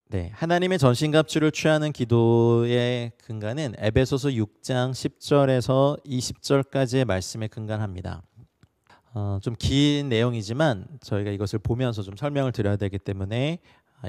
네, 하나님의 전신갑주를 취하는 기도의 근간은 에베소서 6장 10절에서 20절까지의 말씀에 근간합니다. 좀 긴 내용이지만 저희가 이것을 보면서 좀 설명을 드려야 되기 때문에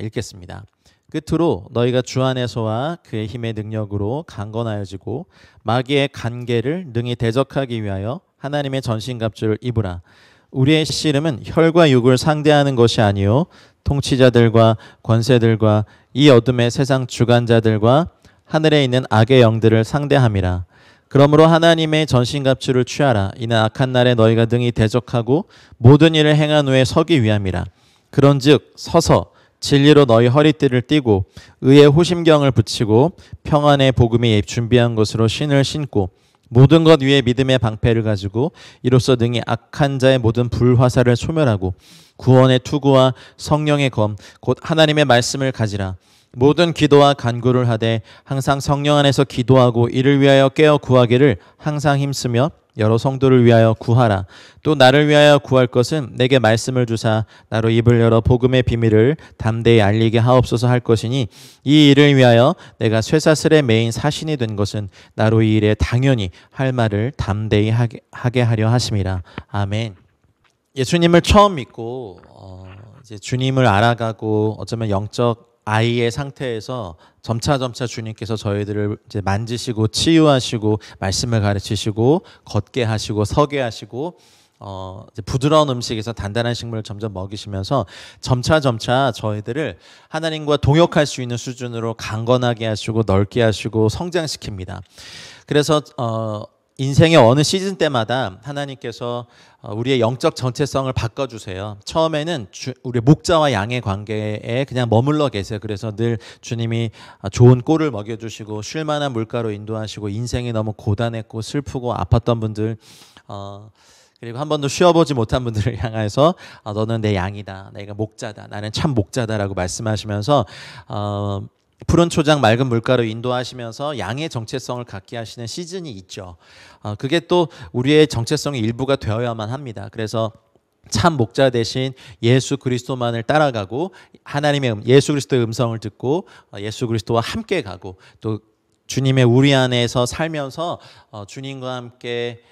읽겠습니다. 끝으로 너희가 주 안에서와 그의 힘의 능력으로 강건하여지고 마귀의 간계를 능히 대적하기 위하여 하나님의 전신갑주를 입으라. 우리의 씨름은 혈과 육을 상대하는 것이 아니요 통치자들과 권세들과 이 어둠의 세상 주관자들과 하늘에 있는 악의 영들을 상대함이라. 그러므로 하나님의 전신갑주를 취하라. 이는 악한 날에 너희가 능히 대적하고 모든 일을 행한 후에 서기 위함이라. 그런즉 서서 진리로 너희 허리띠를 띠고 의의 호심경을 붙이고 평안의 복음이 준비한 것으로 신을 신고 모든 것 위에 믿음의 방패를 가지고 이로써 능히 악한 자의 모든 불화살을 소멸하고 구원의 투구와 성령의 검 곧 하나님의 말씀을 가지라. 모든 기도와 간구를 하되 항상 성령 안에서 기도하고 이를 위하여 깨어 구하기를 항상 힘쓰며 여러 성도를 위하여 구하라. 또 나를 위하여 구할 것은 내게 말씀을 주사 나로 입을 열어 복음의 비밀을 담대히 알리게 하옵소서 할 것이니 이 일을 위하여 내가 쇠사슬에 매인 사신이 된 것은 나로 이 일에 당연히 할 말을 담대히 하게 하려 하심이라. 아멘. 예수님을 처음 믿고 이제 주님을 알아가고 어쩌면 영적 아이의 상태에서 점차 주님께서 저희들을 이제 만지시고 치유하시고 말씀을 가르치시고 걷게 하시고 서게 하시고 이제 부드러운 음식에서 단단한 식물을 점점 먹이시면서 점차 저희들을 하나님과 동역할 수 있는 수준으로 강건하게 하시고 넓게 하시고 성장시킵니다. 그래서 인생의 어느 시즌 때마다 하나님께서 우리의 영적 정체성을 바꿔주세요. 처음에는 우리 목자와 양의 관계에 그냥 머물러 계세요. 그래서 늘 주님이 좋은 꼴을 먹여주시고 쉴만한 물가로 인도하시고 인생이 너무 고단했고 슬프고 아팠던 분들 그리고 한 번도 쉬어보지 못한 분들을 향해서 너는 내 양이다. 내가 목자다. 나는 참 목자다라고 말씀하시면서 푸른 초장 맑은 물가로 인도하시면서 양의 정체성을 갖게 하시는 시즌이 있죠. 그게 또 우리의 정체성의 일부가 되어야만 합니다. 그래서 참 목자 대신 예수 그리스도만을 따라가고 하나님의 예수 그리스도의 음성을 듣고 예수 그리스도와 함께 가고 또 주님의 우리 안에서 살면서 주님과 함께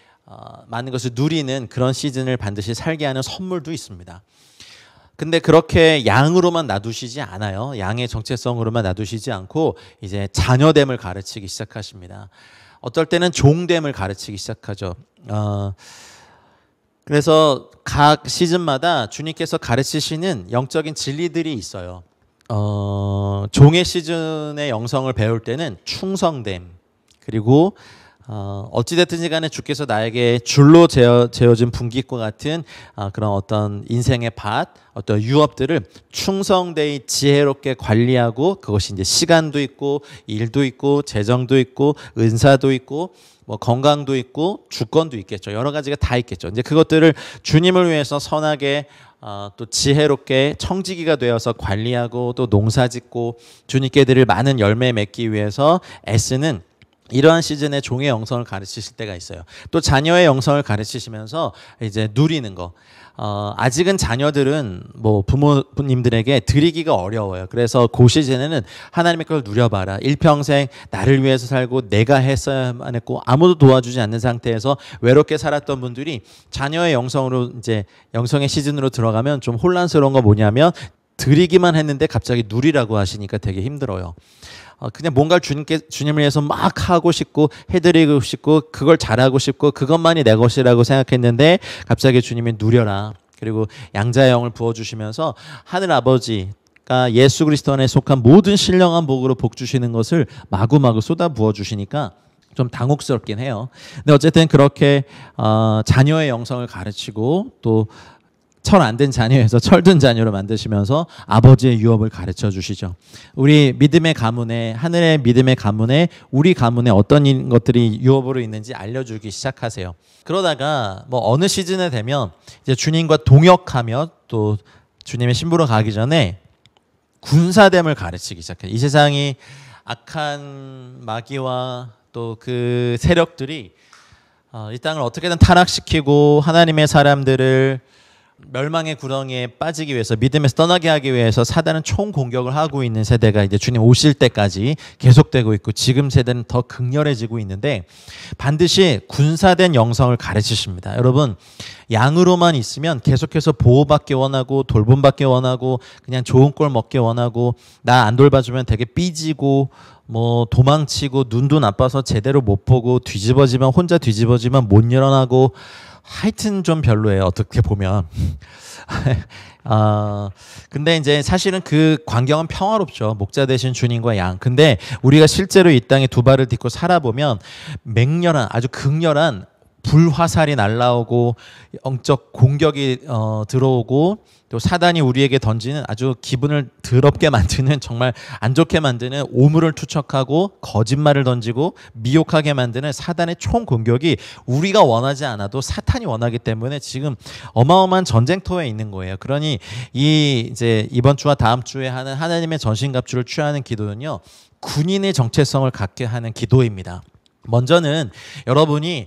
많은 것을 누리는 그런 시즌을 반드시 살게 하는 선물도 있습니다. 근데 그렇게 양으로만 놔두시지 않아요. 양의 정체성으로만 놔두시지 않고 이제 자녀됨을 가르치기 시작하십니다. 어떨 때는 종됨을 가르치기 시작하죠. 그래서 각 시즌마다 주님께서 가르치시는 영적인 진리들이 있어요. 종의 시즌의 영성을 배울 때는 충성됨 그리고 어찌됐든지 간에 주께서 나에게 줄로 재어진 분깃과 같은 그런 어떤 인생의 밭, 어떤 유업들을 충성되이 지혜롭게 관리하고 그것이 이제 시간도 있고 일도 있고 재정도 있고 은사도 있고 뭐 건강도 있고 주권도 있겠죠. 여러 가지가 다 있겠죠. 이제 그것들을 주님을 위해서 선하게 또 지혜롭게 청지기가 되어서 관리하고 또 농사짓고 주님께 드릴 많은 열매 맺기 위해서 애쓰는 이러한 시즌에 종의 영성을 가르치실 때가 있어요. 또 자녀의 영성을 가르치시면서 이제 누리는 거. 아직은 자녀들은 뭐 부모님들에게 드리기가 어려워요. 그래서 그 시즌에는 하나님의 걸 누려봐라. 일평생 나를 위해서 살고 내가 했어야만 했고 아무도 도와주지 않는 상태에서 외롭게 살았던 분들이 자녀의 영성으로 이제 영성의 시즌으로 들어가면 좀 혼란스러운 거 뭐냐면 드리기만 했는데 갑자기 누리라고 하시니까 되게 힘들어요. 그냥 뭔가를 주님을 위해서 막 하고 싶고 해드리고 싶고 그걸 잘하고 싶고 그것만이 내 것이라고 생각했는데 갑자기 주님이 누려라. 그리고 양자의 영을 부어주시면서 하늘 아버지가 예수 그리스도 안에 속한 모든 신령한 복으로 복 주시는 것을 마구마구 쏟아 부어주시니까 좀 당혹스럽긴 해요. 근데 어쨌든 그렇게 자녀의 영성을 가르치고 또 철 안 든 자녀에서 철든 자녀로 만드시면서 아버지의 유업을 가르쳐 주시죠. 우리 믿음의 가문에 하늘의 믿음의 가문에 우리 가문에 어떤 것들이 유업으로 있는지 알려주기 시작하세요. 그러다가 뭐 어느 시즌에 되면 이제 주님과 동역하며 또 주님의 신부로 가기 전에 군사됨을 가르치기 시작해요. 이 세상이 악한 마귀와 또 그 세력들이 이 땅을 어떻게든 타락시키고 하나님의 사람들을 멸망의 구덩이에 빠지기 위해서 믿음에서 떠나게 하기 위해서 사단은 총 공격을 하고 있는 세대가 이제 주님 오실 때까지 계속되고 있고 지금 세대는 더 극렬해지고 있는데 반드시 군사된 영성을 가르치십니다. 여러분 양으로만 있으면 계속해서 보호받기 원하고 돌봄받기 원하고 그냥 좋은 꼴 먹기 원하고 나 안 돌봐주면 되게 삐지고 뭐 도망치고 눈도 나빠서 제대로 못 보고 뒤집어지면 혼자 뒤집어지면 못 일어나고 하여튼 좀 별로예요. 어떻게 보면. 근데 이제 사실은 그 광경은 평화롭죠. 목자 되신 주님과 양. 근데 우리가 실제로 이 땅에 두 발을 딛고 살아보면 맹렬한 아주 극렬한 불화살이 날라오고 영적 공격이 들어오고 또 사단이 우리에게 던지는 아주 기분을 더럽게 만드는 정말 안 좋게 만드는 오물을 투척하고 거짓말을 던지고 미혹하게 만드는 사단의 총 공격이 우리가 원하지 않아도 사탄이 원하기 때문에 지금 어마어마한 전쟁터에 있는 거예요. 그러니 이제 이번 주와 다음 주에 하는 하나님의 전신갑주를 취하는 기도는요. 군인의 정체성을 갖게 하는 기도입니다. 먼저는 여러분이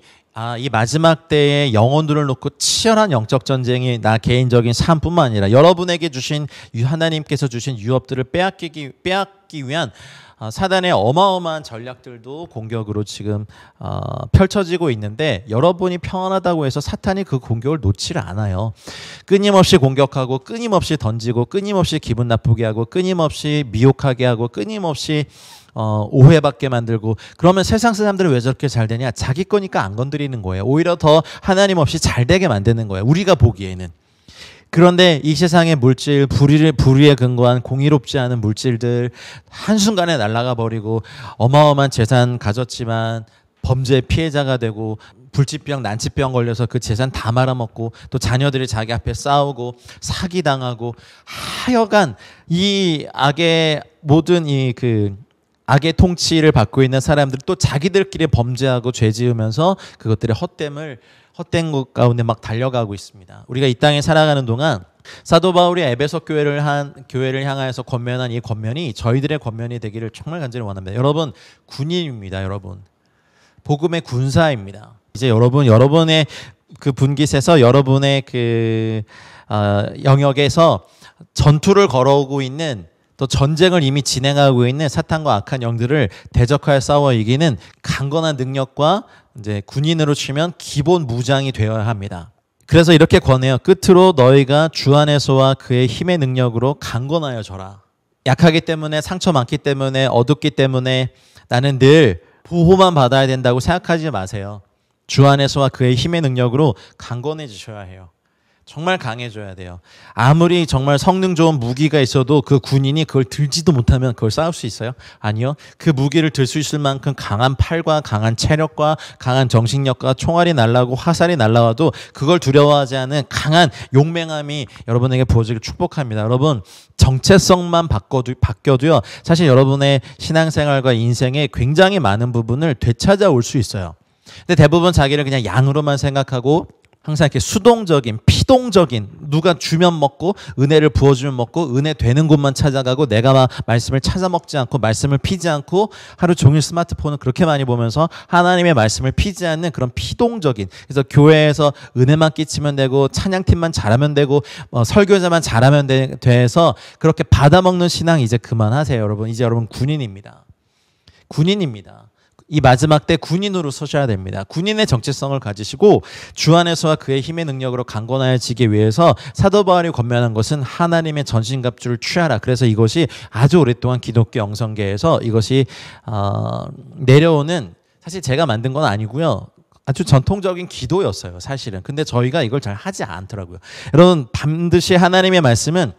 이 마지막 때의 영혼들을 놓고 치열한 영적 전쟁이 나 개인적인 삶뿐만 아니라 여러분에게 주신 하나님께서 주신 유업들을 빼앗기 위한 사단의 어마어마한 전략들도 공격으로 지금 펼쳐지고 있는데 여러분이 평안하다고 해서 사탄이 그 공격을 놓지를 않아요. 끊임없이 공격하고 끊임없이 던지고 끊임없이 기분 나쁘게 하고 끊임없이 미혹하게 하고 끊임없이 오해받게 만들고 그러면 세상 사람들은 왜 저렇게 잘 되냐? 자기 거니까 안 건드리는 거예요. 오히려 더 하나님 없이 잘 되게 만드는 거예요. 우리가 보기에는. 그런데 이 세상의 물질, 불의에 근거한 공의롭지 않은 물질들 한순간에 날아가 버리고 어마어마한 재산 가졌지만 범죄의 피해자가 되고 불치병, 난치병 걸려서 그 재산 다 말아먹고 또 자녀들이 자기 앞에 싸우고 사기당하고 하여간 이 악의 모든 악의 통치를 받고 있는 사람들 또 자기들끼리 범죄하고 죄 지으면서 그것들의 헛된 것 가운데 막 달려가고 있습니다. 우리가 이 땅에 살아가는 동안 사도 바울이 에베소 교회를 향하여서 권면한 이 권면이 저희들의 권면이 되기를 정말 간절히 원합니다. 여러분 군인입니다. 여러분 복음의 군사입니다. 이제 여러분의 그 분깃에서 여러분의 그 영역에서 전투를 걸어오고 있는 또 전쟁을 이미 진행하고 있는 사탄과 악한 영들을 대적하여 싸워 이기는 강건한 능력과 이제 군인으로 치면 기본 무장이 되어야 합니다. 그래서 이렇게 권해요. 끝으로 너희가 주 안에서와 그의 힘의 능력으로 강건하여 져라. 약하기 때문에 상처 많기 때문에 어둡기 때문에 나는 늘 보호만 받아야 된다고 생각하지 마세요. 주 안에서와 그의 힘의 능력으로 강건해지셔야 해요. 정말 강해져야 돼요. 아무리 정말 성능 좋은 무기가 있어도 그 군인이 그걸 들지도 못하면 그걸 싸울 수 있어요? 아니요. 그 무기를 들 수 있을 만큼 강한 팔과 강한 체력과 강한 정신력과 총알이 날라오고 화살이 날라와도 그걸 두려워하지 않은 강한 용맹함이 여러분에게 부어지길 축복합니다. 여러분 정체성만 바뀌어도요. 사실 여러분의 신앙생활과 인생에 굉장히 많은 부분을 되찾아올 수 있어요. 근데 대부분 자기를 그냥 양으로만 생각하고 항상 이렇게 수동적인, 피동적인 누가 주면 먹고 은혜를 부어주면 먹고 은혜 되는 곳만 찾아가고 내가 막 말씀을 찾아 먹지 않고 말씀을 피지 않고 하루 종일 스마트폰을 그렇게 많이 보면서 하나님의 말씀을 피지 않는 그런 피동적인 그래서 교회에서 은혜만 끼치면 되고 찬양팀만 잘하면 되고 설교자만 잘하면 돼서 그렇게 받아먹는 신앙 이제 그만하세요. 여러분. 이제 여러분 군인입니다. 군인입니다. 이 마지막 때 군인으로 서셔야 됩니다. 군인의 정체성을 가지시고 주 안에서와 그의 힘의 능력으로 강건하여지기 위해서 사도 바울이 권면한 것은 하나님의 전신갑주를 취하라. 그래서 이것이 아주 오랫동안 기독교 영성계에서 이것이 내려오는 사실 제가 만든 건 아니고요. 아주 전통적인 기도였어요. 사실은. 근데 저희가 이걸 잘 하지 않더라고요. 여러분 반드시 하나님의 말씀은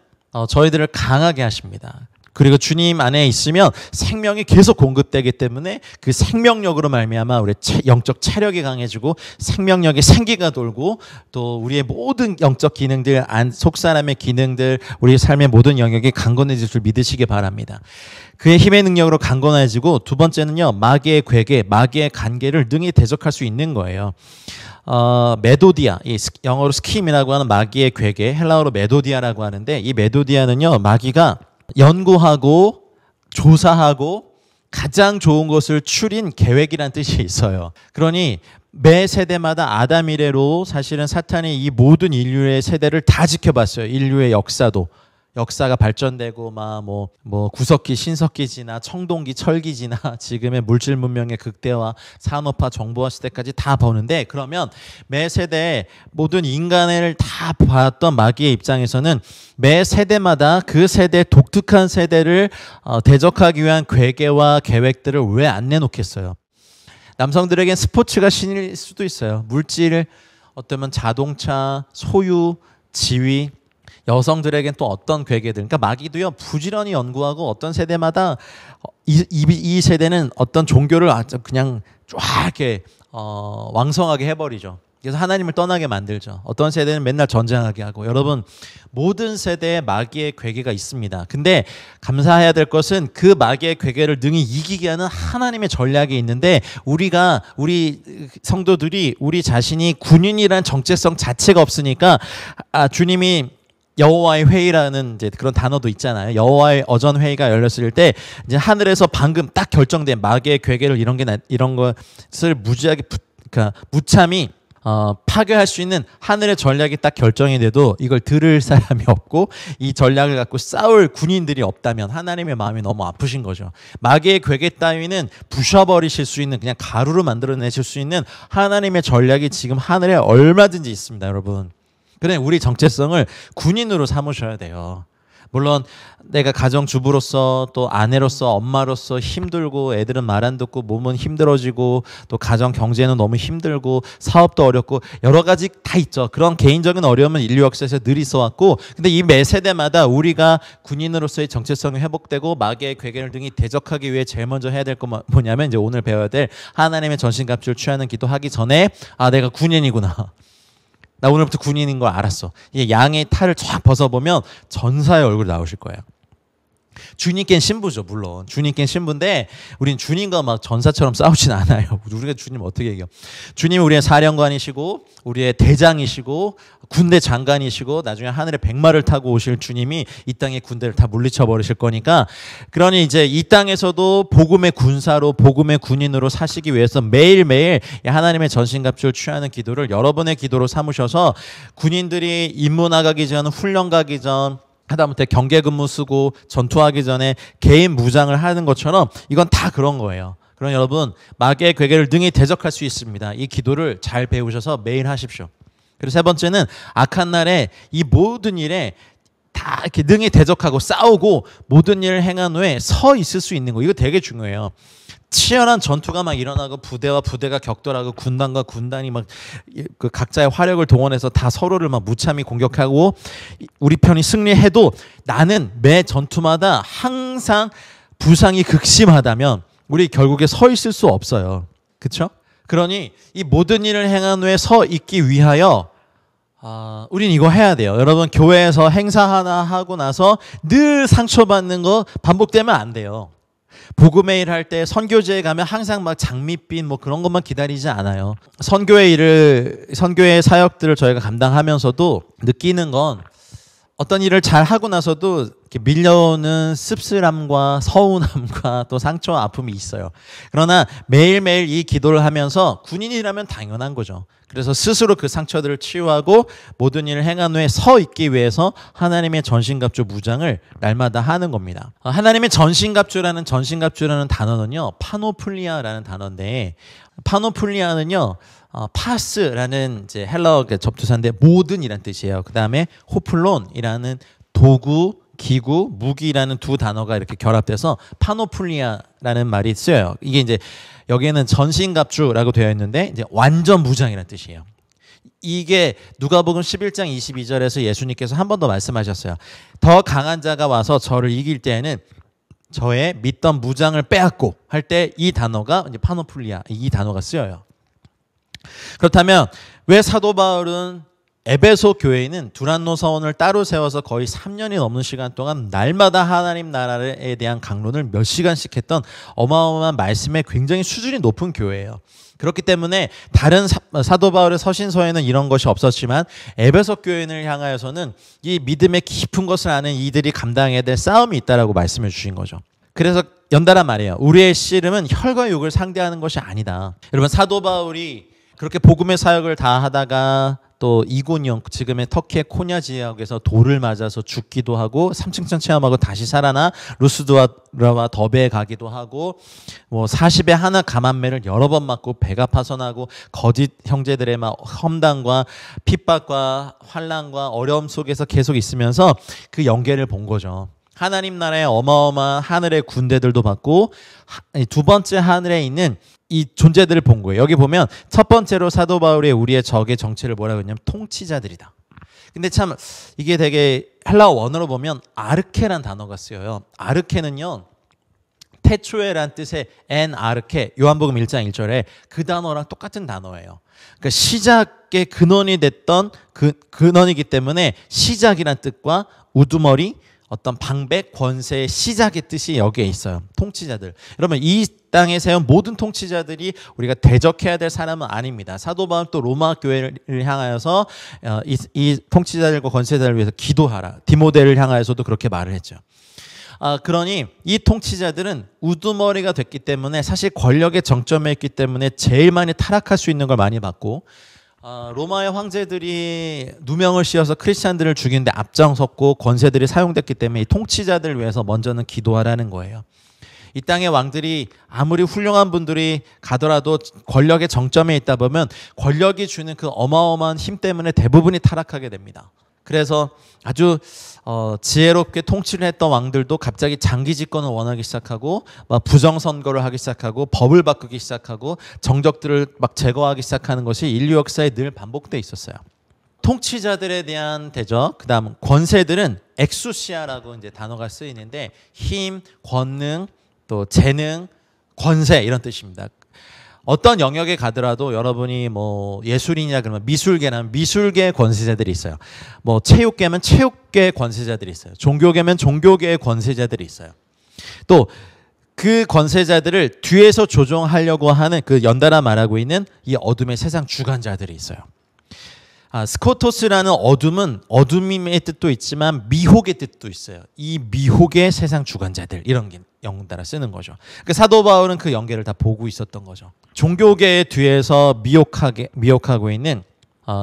저희들을 강하게 하십니다. 그리고 주님 안에 있으면 생명이 계속 공급되기 때문에 그 생명력으로 말미암아 우리의 영적 체력이 강해지고 생명력의 생기가 돌고 또 우리의 모든 영적 기능들, 속사람의 기능들, 우리의 삶의 모든 영역이 강건해질 줄 믿으시기 바랍니다. 그의 힘의 능력으로 강건해지고 두 번째는요. 마귀의 괴계, 마귀의 간계를 능히 대적할 수 있는 거예요. 메도디아, 영어로 스킴이라고 하는 마귀의 괴계, 헬라어로 메도디아라고 하는데 이 메도디아는요. 마귀가 연구하고 조사하고 가장 좋은 것을 추린 계획이란 뜻이 있어요. 그러니 매 세대마다 아담 이래로 사실은 사탄이 이 모든 인류의 세대를 다 지켜봤어요. 인류의 역사가 발전되고 막 뭐 구석기, 신석기 지나 청동기, 철기 지나 지금의 물질 문명의 극대화, 산업화, 정보화 시대까지 다 보는데, 그러면 매 세대 모든 인간을 다 봤던 마귀의 입장에서는 매 세대마다 그 세대 독특한 세대를 대적하기 위한 괴계와 계획들을 왜 안 내놓겠어요? 남성들에겐 스포츠가 신일 수도 있어요. 물질, 어쩌면 자동차, 소유, 지위. 여성들에겐 또 어떤 괴계들, 그러니까 마귀도요 부지런히 연구하고 어떤 세대마다 이 세대는 어떤 종교를 그냥 쫙 이렇게 왕성하게 해버리죠. 그래서 하나님을 떠나게 만들죠. 어떤 세대는 맨날 전쟁하게 하고. 여러분, 모든 세대에 마귀의 괴계가 있습니다. 근데 감사해야 될 것은 그 마귀의 괴계를 능히 이기게 하는 하나님의 전략이 있는데, 우리 성도들이 우리 자신이 군인이라는 정체성 자체가 없으니까 주님이 여호와의 회의라는 이제 그런 단어도 있잖아요. 여호와의 어전 회의가 열렸을 때 이제 하늘에서 방금 딱 결정된 마귀의 괴계를 이런 것을 그러니까 무참히 파괴할 수 있는 하늘의 전략이 딱 결정이 돼도 이걸 들을 사람이 없고 이 전략을 갖고 싸울 군인들이 없다면 하나님의 마음이 너무 아프신 거죠. 마귀의 괴계 따위는 부셔버리실 수 있는, 그냥 가루로 만들어내실 수 있는 하나님의 전략이 지금 하늘에 얼마든지 있습니다, 여러분. 그래, 우리 정체성을 군인으로 삼으셔야 돼요. 물론 내가 가정주부로서 또 아내로서 엄마로서 힘들고, 애들은 말 안 듣고 몸은 힘들어지고, 또 가정 경제는 너무 힘들고, 사업도 어렵고, 여러 가지 다 있죠. 그런 개인적인 어려움은 인류 역사에서 늘 있어 왔고, 근데 이 매 세대마다 우리가 군인으로서의 정체성이 회복되고 마귀의 괴계를 등이 대적하기 위해 제일 먼저 해야 될 건 뭐냐면, 이제 오늘 배워야 될 하나님의 전신갑주를 취하는 기도하기 전에 내가 군인이구나, 나 오늘부터 군인인 걸 알았어. 이게 양의 탈을 쫙 벗어보면 전사의 얼굴이 나오실 거예요. 주님께는 신부죠, 물론. 주님께는 신부인데 우린 주님과 막 전사처럼 싸우진 않아요. 우리가 주님 어떻게 얘기해요? 주님은 우리의 사령관이시고 우리의 대장이시고 군대 장관이시고 나중에 하늘에 백마를 타고 오실 주님이 이 땅의 군대를 다 물리쳐 버리실 거니까, 그러니 이제 이 땅에서도 복음의 군사로, 복음의 군인으로 사시기 위해서 매일매일 하나님의 전신갑주를 취하는 기도를 여러분의 기도로 삼으셔서, 군인들이 임무 나가기 전, 훈련 가기 전, 하다못해 경계 근무 쓰고 전투하기 전에 개인 무장을 하는 것처럼 이건 다 그런 거예요. 그럼 여러분, 마귀의 괴계를 능히 대적할 수 있습니다. 이 기도를 잘 배우셔서 매일 하십시오. 그리고 세 번째는 악한 날에 이 모든 일에 다 이렇게 능히 대적하고 싸우고 모든 일을 행한 후에 서 있을 수 있는 거, 이거 되게 중요해요. 치열한 전투가 막 일어나고 부대와 부대가 격돌하고 군단과 군단이 막 그 각자의 화력을 동원해서 다 서로를 막 무참히 공격하고 우리 편이 승리해도 나는 매 전투마다 항상 부상이 극심하다면 우리 결국에 서 있을 수 없어요. 그렇죠? 그러니 이 모든 일을 행한 후에 서 있기 위하여 우린 이거 해야 돼요. 여러분, 교회에서 행사 하나 하고 나서 늘 상처받는 거 반복되면 안 돼요. 복음의 일 할 때 선교제에 가면 항상 막 장밋빛 뭐 그런 것만 기다리지 않아요. 선교의 사역들을 저희가 감당하면서도 느끼는 건, 어떤 일을 잘 하고 나서도 이렇게 밀려오는 씁쓸함과 서운함과 또 상처와 아픔이 있어요. 그러나 매일매일 이 기도를 하면서, 군인이라면 당연한 거죠. 그래서 스스로 그 상처들을 치유하고 모든 일을 행한 후에 서 있기 위해서 하나님의 전신갑주 무장을 날마다 하는 겁니다. 하나님의 전신갑주라는 단어는요, 파노플리아라는 단어인데, 파노플리아는요, 파스라는 이제 헬라어 접두사인데 모든이란 뜻이에요. 그 다음에 호플론이라는 도구, 기구, 무기라는 두 단어가 이렇게 결합돼서 파노플리아라는 말이 쓰여요. 이게 이제 여기에는 전신갑주라고 되어 있는데 이제 완전 무장이라는 뜻이에요. 이게 누가복음 11장 22절에서 예수님께서 한 번 더 말씀하셨어요. 더 강한 자가 와서 저를 이길 때에는 저의 믿던 무장을 빼앗고 할 때 이 단어가 이제 파노플리아, 이 단어가 쓰여요. 그렇다면 왜 사도 바울은 에베소 교회에는 두란노 서원을 따로 세워서 거의 3년이 넘는 시간 동안 날마다 하나님 나라에 대한 강론을 몇 시간씩 했던 어마어마한 말씀에 굉장히 수준이 높은 교회예요. 그렇기 때문에 다른 사도 바울의 서신서에는 이런 것이 없었지만 에베소 교인을 향하여서는 이 믿음의 깊은 것을 아는 이들이 감당해야 될 싸움이 있다라고 말씀해 주신 거죠. 그래서 연달아 말이에요. 우리의 씨름은 혈과 육을 상대하는 것이 아니다. 여러분, 사도 바울이 그렇게 복음의 사역을 다 하다가 또 이고니온, 지금의 터키의 코냐 지역에서 돌을 맞아서 죽기도 하고 3층천 체험하고 다시 살아나 루스드라와 더베에 가기도 하고 뭐 40에 하나 가만매를 여러 번 맞고 배가 파손하고 거짓 형제들의 막 험담과 핍박과 환난과 어려움 속에서 계속 있으면서 그 연계를 본 거죠. 하나님 나라의 어마어마한 하늘의 군대들도 받고 두 번째 하늘에 있는 이 존재들을 본 거예요. 여기 보면 첫 번째로 사도 바울이 우리의 적의 정체를 뭐라고 했냐면 통치자들이다. 근데 참 이게 되게 헬라어 원어로 보면 아르케란 단어가 쓰여요. 아르케는요, 태초에란 뜻의 엔 아르케, 요한복음 1장 1절에 그 단어랑 똑같은 단어예요. 그러니까 시작의 근원이 됐던 그 근원이기 때문에 시작이란 뜻과 우두머리, 어떤 방백, 권세의 시작의 뜻이 여기에 있어요. 통치자들. 여러분, 이 땅에 세운 모든 통치자들이 우리가 대적해야 될 사람은 아닙니다. 사도 바울 또 로마 교회를 향하여서 이 통치자들과 권세자들을 위해서 기도하라. 디모데를 향하여서도 그렇게 말을 했죠. 그러니 이 통치자들은 우두머리가 됐기 때문에 사실 권력의 정점에 있기 때문에 제일 많이 타락할 수 있는 걸 많이 받고, 로마의 황제들이 누명을 씌워서 크리스찬들을 죽이는데 앞장섰고 권세들이 사용됐기 때문에 이 통치자들을 위해서 먼저는 기도하라는 거예요. 이 땅의 왕들이 아무리 훌륭한 분들이 가더라도 권력의 정점에 있다 보면 권력이 주는 그 어마어마한 힘 때문에 대부분이 타락하게 됩니다. 그래서 아주 지혜롭게 통치를 했던 왕들도 갑자기 장기 집권을 원하기 시작하고 막 부정선거를 하기 시작하고 법을 바꾸기 시작하고 정적들을 막 제거하기 시작하는 것이 인류 역사에 늘 반복돼 있었어요. 통치자들에 대한 대적, 그 다음 권세들은 엑수시아라고 이제 단어가 쓰이는데 힘, 권능, 또 재능, 권세 이런 뜻입니다. 어떤 영역에 가더라도 여러분이 뭐 예술이냐 그러면 미술계는 미술계 권세자들이 있어요. 뭐 체육계면 체육계 권세자들이 있어요. 종교계면 종교계의 권세자들이 있어요. 또 그 권세자들을 뒤에서 조종하려고 하는 그 연달아 말하고 있는 이 어둠의 세상 주관자들이 있어요. 스코토스라는 어둠은 어둠의 뜻도 있지만 미혹의 뜻도 있어요. 이 미혹의 세상 주관자들, 이런 게 연달아 쓰는 거죠. 그러니까 사도 바울은 그 연계를 다 보고 있었던 거죠. 종교계의 뒤에서 미혹하고 있는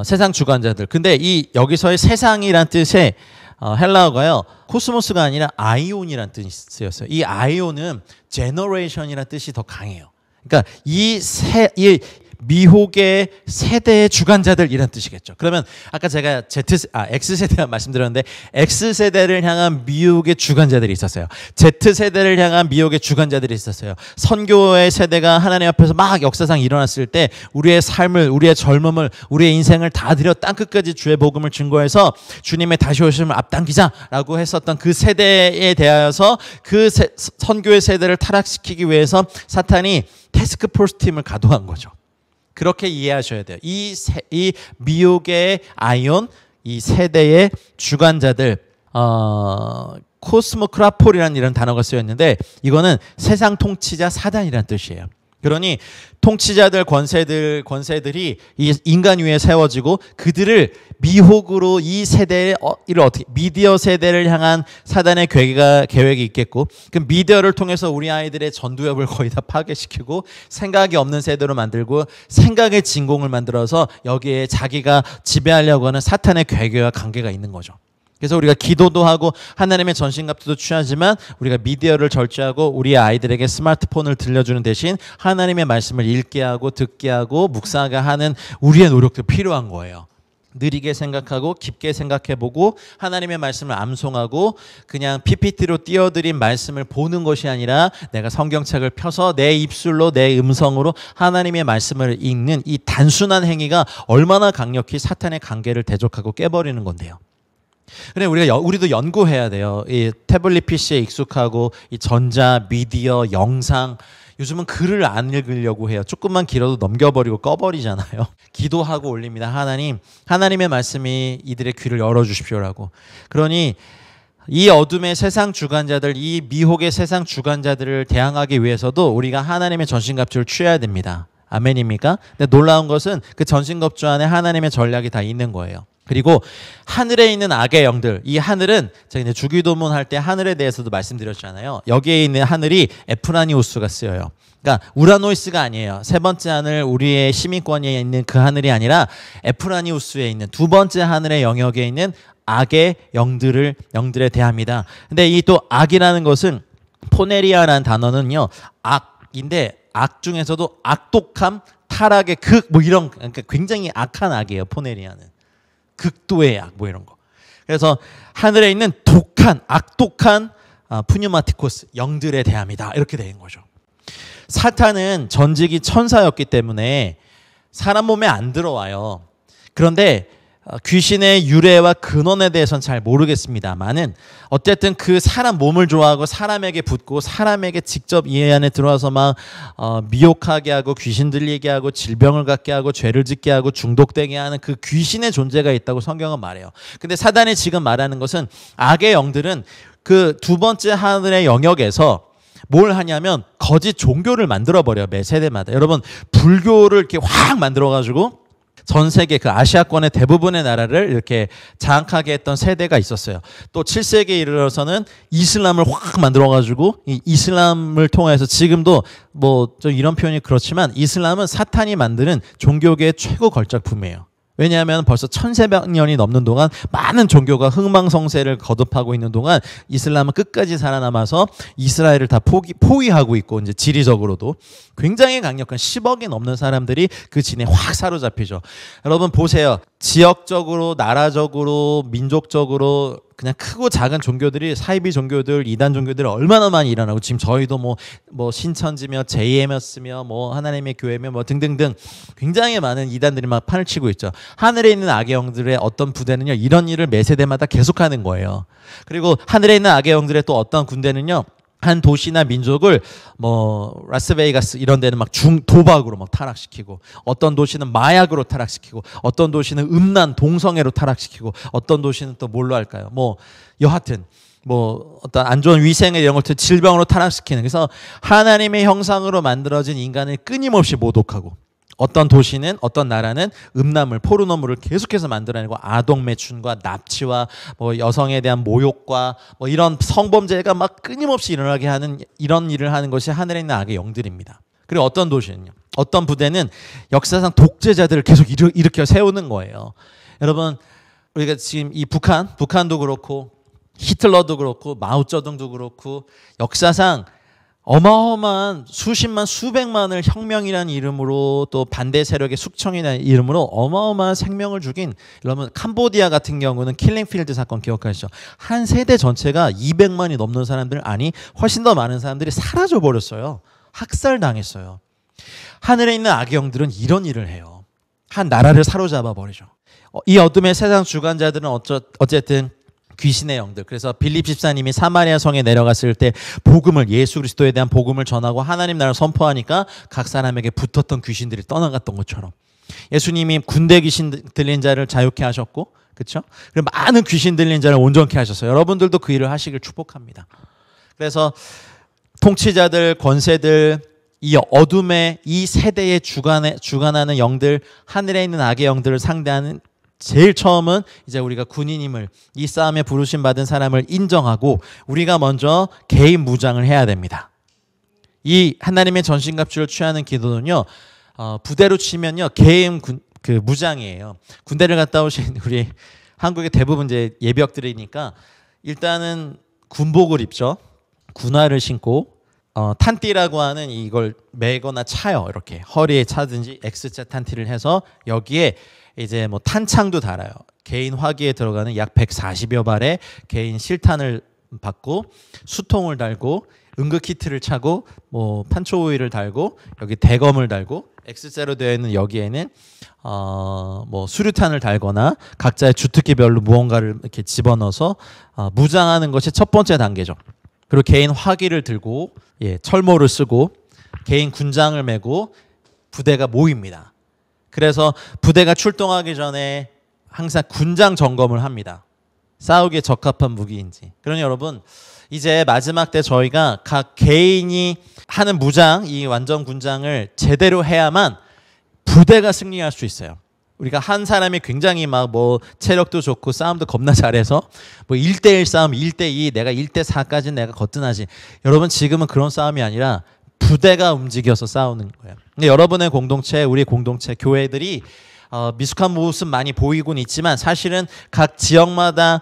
세상 주관자들. 근데 이 여기서의 세상이란 뜻의 헬라어가요, 코스모스가 아니라 아이온이란 뜻이 쓰였어요. 이 아이온은 제너레이션이란 뜻이 더 강해요. 그러니까 이 미혹의 세대의 주관자들이란 뜻이겠죠. 그러면 아까 제가 X세대만 말씀드렸는데 X세대를 향한 미혹의 주관자들이 있었어요. Z세대를 향한 미혹의 주관자들이 있었어요. 선교의 세대가 하나님 앞에서 막 역사상 일어났을 때 우리의 삶을, 우리의 젊음을, 우리의 인생을 다 들여 땅끝까지 주의 복음을 증거해서 주님의 다시 오심을 앞당기자라고 했었던 그 세대에 대하여서 그 선교의 세대를 타락시키기 위해서 사탄이 태스크포스 팀을 가동한 거죠. 그렇게 이해하셔야 돼요. 이 미혹의 아이온, 이 세대의 주관자들, 코스모크라폴이라는 이런 단어가 쓰였는데 이거는 세상 통치자 사단이라는 뜻이에요. 그러니 통치자들, 권세들이 이 인간 위에 세워지고 그들을 미혹으로 이 세대를 어떻게 미디어 세대를 향한 사단의 계획이 있겠고, 그 미디어를 통해서 우리 아이들의 전두엽을 거의 다 파괴시키고 생각이 없는 세대로 만들고 생각의 진공을 만들어서 여기에 자기가 지배하려고 하는 사탄의 계획과 관계가 있는 거죠. 그래서 우리가 기도도 하고 하나님의 전신갑주도 취하지만 우리가 미디어를 절제하고 우리 아이들에게 스마트폰을 들려주는 대신 하나님의 말씀을 읽게 하고 듣게 하고 묵상하게 하는 우리의 노력도 필요한 거예요. 느리게 생각하고 깊게 생각해보고 하나님의 말씀을 암송하고 그냥 PPT로 띄워드린 말씀을 보는 것이 아니라 내가 성경책을 펴서 내 입술로 내 음성으로 하나님의 말씀을 읽는 이 단순한 행위가 얼마나 강력히 사탄의 관계를 대적하고 깨버리는 건데요. 그래 우리도 연구해야 돼요. 이 태블릿 PC에 익숙하고 이 전자, 미디어, 영상, 요즘은 글을 안 읽으려고 해요. 조금만 길어도 넘겨버리고 꺼버리잖아요. 기도하고 올립니다. 하나님의 말씀이 이들의 귀를 열어주십시오라고. 그러니 이 어둠의 세상 주관자들, 이 미혹의 세상 주관자들을 대항하기 위해서도 우리가 하나님의 전신갑주를 취해야 됩니다. 아멘입니까? 근데 놀라운 것은 그 전신갑주 안에 하나님의 전략이 다 있는 거예요. 그리고 하늘에 있는 악의 영들, 이 하늘은 제가 이제 주기도문 할 때 하늘에 대해서도 말씀드렸잖아요. 여기에 있는 하늘이 에프라니우스가 쓰여요. 그러니까 우라노이스가 아니에요. 세 번째 하늘, 우리의 시민권에 있는 그 하늘이 아니라 에프라니우스에 있는 두 번째 하늘의 영역에 있는 악의 영들에 대합니다. 근데 이 또 악이라는 것은 포네리아라는 단어는요, 악인데 악 중에서도 악독함, 타락의 극, 뭐 이런, 그러니까 굉장히 악한 악이에요. 포네리아는 극도의 악, 뭐 이런 거. 그래서 하늘에 있는 독한, 악독한 푸뉴마티코스 영들에 대합니다. 이렇게 된 거죠. 사탄은 전직이 천사였기 때문에 사람 몸에 안 들어와요. 그런데 귀신의 유래와 근원에 대해서는 잘 모르겠습니다만은 어쨌든 그 사람 몸을 좋아하고 사람에게 붙고 사람에게 직접 이 안에 들어와서 막 미혹하게 하고 귀신 들리게 하고 질병을 갖게 하고 죄를 짓게 하고 중독되게 하는 그 귀신의 존재가 있다고 성경은 말해요. 근데 사단이 지금 말하는 것은 악의 영들은 그 두 번째 하늘의 영역에서 뭘 하냐면 거짓 종교를 만들어버려요. 매 세대마다. 여러분 불교를 이렇게 확 만들어가지고 전 세계 그 아시아권의 대부분의 나라를 이렇게 장악하게 했던 세대가 있었어요. 또 7세기에 이르러서는 이슬람을 확 만들어가지고 이 이슬람을 통해서 지금도 뭐 좀 이런 표현이 그렇지만 이슬람은 사탄이 만드는 종교계의 최고 걸작품이에요. 왜냐하면 벌써 1700년이 넘는 동안 많은 종교가 흥망성쇠를 거듭하고 있는 동안 이슬람은 끝까지 살아남아서 이스라엘을 다 포위하고 있고 이제 지리적으로도 굉장히 강력한 10억이 넘는 사람들이 그 진에 확 사로잡히죠. 여러분 보세요. 지역적으로, 나라적으로, 민족적으로 그냥 크고 작은 종교들이 사이비 종교들, 이단 종교들이 얼마나 많이 일어나고 지금 저희도 뭐 신천지며 JM였으며 뭐 하나님의 교회며 뭐 등등등 굉장히 많은 이단들이 막 판을 치고 있죠. 하늘에 있는 악의 영들의 어떤 부대는요 이런 일을 매 세대마다 계속하는 거예요. 그리고 하늘에 있는 악의 영들의 또 어떤 군대는요 한 도시나 민족을 뭐 라스베이거스 이런 데는 막 도박으로 막 타락시키고 어떤 도시는 마약으로 타락시키고 어떤 도시는 음란 동성애로 타락시키고 어떤 도시는 또 뭘로 할까요? 뭐 여하튼 뭐 어떤 안 좋은 위생에 이런 것들 질병으로 타락시키는 그래서 하나님의 형상으로 만들어진 인간을 끊임없이 모독하고 어떤 도시는 어떤 나라는 음란물 포르노물을 계속해서 만들어내고 아동 매춘과 납치와 뭐 여성에 대한 모욕과 뭐 이런 성범죄가 막 끊임없이 일어나게 하는 이런 일을 하는 것이 하늘에 있는 악의 영들입니다. 그리고 어떤 도시는요. 어떤 부대는 역사상 독재자들을 계속 일으켜 세우는 거예요. 여러분 우리가 지금 이 북한도 그렇고 히틀러도 그렇고 마오쩌둥도 그렇고 역사상 어마어마한 수십만 수백만을 혁명이라는 이름으로 또 반대 세력의 숙청이라는 이름으로 어마어마한 생명을 죽인 여러분 캄보디아 같은 경우는 킬링필드 사건 기억하시죠? 한 세대 전체가 200만이 넘는 사람들 아니 훨씬 더 많은 사람들이 사라져 버렸어요. 학살당했어요. 하늘에 있는 악의 영들은 이런 일을 해요. 한 나라를 사로잡아 버리죠. 이 어둠의 세상 주관자들은 어쨌든 귀신의 영들. 그래서 빌립 집사님이 사마리아 성에 내려갔을 때 복음을 예수 그리스도에 대한 복음을 전하고 하나님 나라를 선포하니까 각 사람에게 붙었던 귀신들이 떠나갔던 것처럼 예수님이 군대 귀신 들린 자를 자유케 하셨고 그렇죠? 그리고 많은 귀신 들린 자를 온전케 하셨어요. 여러분들도 그 일을 하시길 축복합니다. 그래서 통치자들, 권세들, 이 어둠의 이 세대의 주관하는 영들, 하늘에 있는 악의 영들을 상대하는 제일 처음은 이제 우리가 군인임을 이 싸움에 부르심 받은 사람을 인정하고 우리가 먼저 개인 무장을 해야 됩니다. 이 하나님의 전신갑주를 취하는 기도는요 부대로 치면요 개인 그 무장이에요. 군대를 갔다 오신 우리 한국의 대부분 이제 예비역들이니까 일단은 군복을 입죠. 군화를 신고 탄띠라고 하는 이걸 매거나 차요. 이렇게 허리에 차든지 X자 탄띠를 해서 여기에 이제 뭐 탄창도 달아요. 개인 화기에 들어가는 약 140여 발의 개인 실탄을 받고 수통을 달고 응급 키트를 차고 뭐 판초 오일을 달고 여기 대검을 달고 X자로 되어 있는 여기에는 뭐 수류탄을 달거나 각자의 주특기별로 무언가를 이렇게 집어넣어서 무장하는 것이 첫 번째 단계죠. 그리고 개인 화기를 들고 철모를 쓰고 개인 군장을 메고 부대가 모입니다. 그래서 부대가 출동하기 전에 항상 군장 점검을 합니다. 싸우기에 적합한 무기인지. 그러니 여러분 이제 마지막 때 저희가 각 개인이 하는 무장, 이 완전 군장을 제대로 해야만 부대가 승리할 수 있어요. 우리가 한 사람이 굉장히 막 뭐 체력도 좋고 싸움도 겁나 잘해서 뭐 1대1 싸움, 1대2, 내가 1대4까지는 내가 거뜬하지. 여러분 지금은 그런 싸움이 아니라 부대가 움직여서 싸우는 거예요. 근데 여러분의 공동체, 우리 공동체, 교회들이 미숙한 모습 많이 보이곤 있지만 사실은 각 지역마다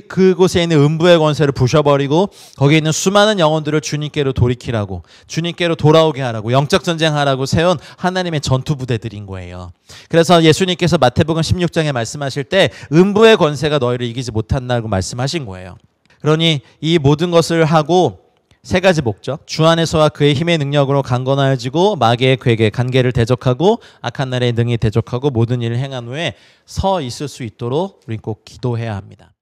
그곳에 있는 음부의 권세를 부셔버리고 거기에 있는 수많은 영혼들을 주님께로 돌이키라고, 주님께로 돌아오게 하라고, 영적 전쟁하라고 세운 하나님의 전투 부대들인 거예요. 그래서 예수님께서 마태복음 16장에 말씀하실 때 음부의 권세가 너희를 이기지 못한다고 말씀하신 거예요. 그러니 이 모든 것을 하고 세 가지 목적, 주 안에서와 그의 힘의 능력으로 강건하여지고 마귀의 괴계, 간계를 대적하고 악한 날에 능히 대적하고 모든 일을 행한 후에 서 있을 수 있도록 우린 꼭 기도해야 합니다.